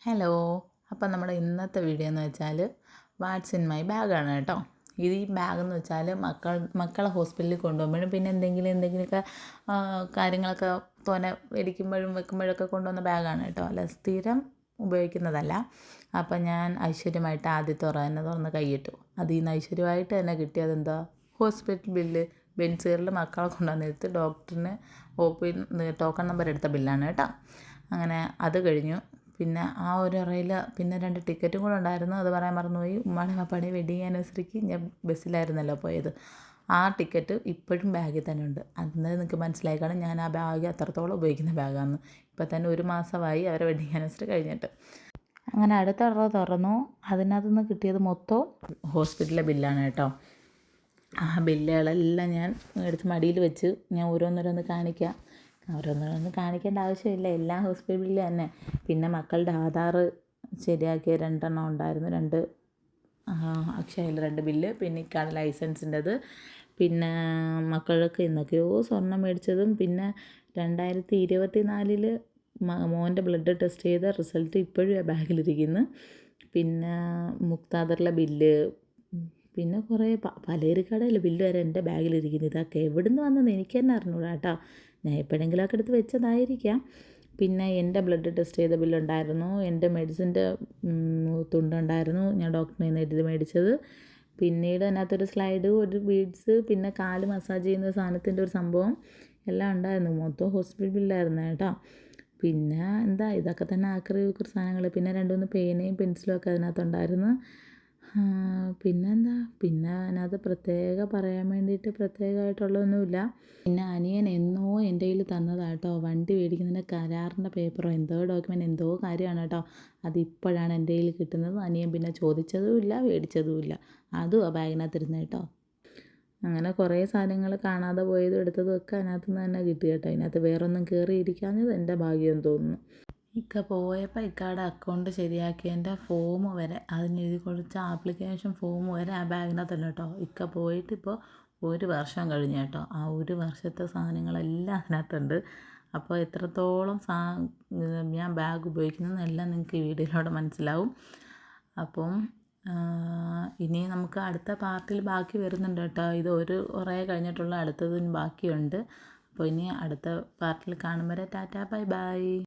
Hello. അപ്പം നമ്മുടെ ഇന്നത്തെ വീഡിയോ എന്ന് വെച്ചാൽ വാട്ട്സ് ഇൻ മൈ ബാഗാണ് കേട്ടോ. ഇത് ഈ ബാഗെന്ന് വെച്ചാൽ മക്കളെ ഹോസ്പിറ്റലിൽ കൊണ്ടുപോകുമ്പോഴും പിന്നെ എന്തെങ്കിലുമൊക്കെ കാര്യങ്ങളൊക്കെ തോനെ മേടിക്കുമ്പോഴും വെക്കുമ്പോഴൊക്കെ കൊണ്ടുവന്ന ബാഗാണ് കേട്ടോ. അല്ല സ്ഥിരം ഉപയോഗിക്കുന്നതല്ല. അപ്പം ഞാൻ ഐശ്വര്യമായിട്ട് ആദ്യത്തെ തന്നെ തുറന്ന് കൈയിട്ടു. അതിൽ നിന്ന് ഐശ്വര്യമായിട്ട് തന്നെ കിട്ടിയത് എന്താ, ഹോസ്പിറ്റൽ ബില്ല്. ബെൻസീറിൽ മക്കളെ കൊണ്ടുവന്നെടുത്ത് ഡോക്ടറിന് ടോക്കൺ നമ്പർ എടുത്ത ബില്ലാണ് കേട്ടോ. അങ്ങനെ അത് കഴിഞ്ഞു. പിന്നെ ആ ഒരു അറയിൽ പിന്നെ 2 ടിക്കറ്റും കൂടെ ഉണ്ടായിരുന്നു. അത് പറയാൻ മറന്നുപോയി. ഉമ്മാടെ പാപ്പാടെ വെഡിങ് ആനിവേഴ്സറിക്ക് ഞാൻ ബസ്സിലായിരുന്നല്ലോ പോയത്. ആ ടിക്കറ്റ് ഇപ്പോഴും ബാഗിൽ തന്നെ ഉണ്ട്. അന്ന് നിങ്ങൾക്ക് മനസ്സിലായി കാണും ഞാൻ ആ ബാഗ് അത്രത്തോളം ഉപയോഗിക്കുന്ന ബാഗാണെന്ന്. ഇപ്പം തന്നെ 1 മാസമായി അവരെ വെഡിങ് ആനിവേഴ്സറി കഴിഞ്ഞിട്ട്. അങ്ങനെ അടുത്ത അറ തുറന്നു. അതിനകത്ത് നിന്ന് കിട്ടിയത് മൊത്തം ഹോസ്പിറ്റലിലെ ബില്ലാണ് കേട്ടോ. ആ ബില്ലുകളെല്ലാം ഞാൻ എടുത്ത് മടിയിൽ വെച്ച് ഞാൻ ഓരോന്നോരോന്ന് കാണിക്കാം. ഓരോന്നോരോന്ന് കാണിക്കേണ്ട ആവശ്യമില്ല, എല്ലാം ഹോസ്പിറ്റൽ ബില്ല് തന്നെ. പിന്നെ മക്കളുടെ ആധാർ ശരിയാക്കിയ 2 എണ്ണം ഉണ്ടായിരുന്നു. 2 അക്ഷയയിൽ 2 ബില്ല്. പിന്നെ ഇക്കാടെ ലൈസൻസിൻ്റെത്. പിന്നെ മക്കൾക്ക് എന്തൊക്കെയോ സ്വർണം മേടിച്ചതും. പിന്നെ 2024 മോൻ്റെ ബ്ലഡ് ടെസ്റ്റ് ചെയ്ത റിസൾട്ട് ഇപ്പോഴും ആ ബാഗിലിരിക്കുന്നു. പിന്നെ മുക്താദറിലെ ബില്ല്, പിന്നെ കുറേ പലചരക്കടയിലെ ബില്ല് വരെ എൻ്റെ ബാഗിലിരിക്കുന്നു. ഇതൊക്കെ എവിടെ നിന്ന് വന്നെന്ന് എനിക്ക് തന്നെ അറിഞ്ഞൂടാ കേട്ടോ. ഞാൻ എപ്പോഴെങ്കിലുമൊക്കെ എടുത്ത് വെച്ചതായിരിക്കാം. പിന്നെ എൻ്റെ ബ്ലഡ് ടെസ്റ്റ് ചെയ്ത ബില്ലുണ്ടായിരുന്നു. എൻ്റെ മെഡിസിൻ്റെ തുണ്ടുണ്ടായിരുന്നു, ഞാൻ ഡോക്ടറിൽ നിന്ന് എഴുതി മേടിച്ചത്. പിന്നീട് അതിനകത്തൊരു സ്ലൈഡ്, ഒരു ബീഡ്സ്, പിന്നെ കാല് മസാജ് ചെയ്യുന്ന സാധനത്തിൻ്റെ ഒരു സംഭവം എല്ലാം ഉണ്ടായിരുന്നു. മൊത്തം ഹോസ്പിറ്റൽ ബില്ലായിരുന്നു കേട്ടോ. പിന്നെ എന്താ, ഇതൊക്കെ തന്നെ ആക്രി സാധനങ്ങൾ. പിന്നെ 2-3 പേനയും പെൻസിലും ഒക്കെ അതിനകത്തുണ്ടായിരുന്നു. പിന്നെന്താ, പിന്നെ അതിനകത്ത് പറയാൻ വേണ്ടിയിട്ട് പ്രത്യേകമായിട്ടുള്ളതൊന്നുമില്ല. പിന്നെ അനിയൻ എന്നോ എൻ്റെ കയ്യിൽ തന്നതാട്ടോ, വണ്ടി മേടിക്കുന്നതിൻ്റെ കരാറിൻ്റെ പേപ്പറോ എന്തോ ഡോക്യുമെൻ്റ് എന്തോ കാര്യമാണ് കേട്ടോ. അതിപ്പോഴാണ് എൻ്റെ കയ്യിൽ കിട്ടുന്നത്. അനിയൻ പിന്നെ ചോദിച്ചതുമില്ല മേടിച്ചതുമില്ല. അതും ആ ബാഗിനകത്തിരുന്ന് കേട്ടോ. അങ്ങനെ കുറേ സാധനങ്ങൾ കാണാതെ പോയതും എടുത്തതും ഒക്കെ അതിനകത്ത് നിന്ന് തന്നെ കിട്ടി കേട്ടോ. അതിനകത്ത് വേറൊന്നും കയറിയിരിക്കാഞ്ഞത് എൻ്റെ ഭാഗ്യം തോന്നുന്നു. ഇക്ക പോയപ്പോൾ ഇക്കയുടെ അക്കൗണ്ട് ശരിയാക്കിയതിൻ്റെ ഫോം വരെ, അതിനെഴുതി കൊടുത്ത ആപ്ലിക്കേഷൻ ഫോം വരെ ആ ബാഗിനകത്തുണ്ട് കേട്ടോ. ഇക്ക പോയിട്ട് ഇപ്പോൾ 1 വർഷം കഴിഞ്ഞു കേട്ടോ. ആ 1 വർഷത്തെ സാധനങ്ങളെല്ലാം അതിനകത്തുണ്ട്. അപ്പോൾ എത്രത്തോളം ഞാൻ ബാഗ് ഉപയോഗിക്കുന്നതെന്നെല്ലാം നിങ്ങൾക്ക് ഈ വീഡിയോയിലൂടെ മനസ്സിലാവും. അപ്പം ഇനി നമുക്ക് അടുത്ത പാർട്ടിൽ ബാക്കി വരുന്നുണ്ട് കേട്ടോ. ഇത് കുറേ കഴിഞ്ഞിട്ടുള്ള അടുത്തതിന് ബാക്കിയുണ്ട്. അപ്പോൾ ഇനി അടുത്ത പാർട്ടിൽ കാണും വരെ ടാറ്റാ ബൈ ബൈ.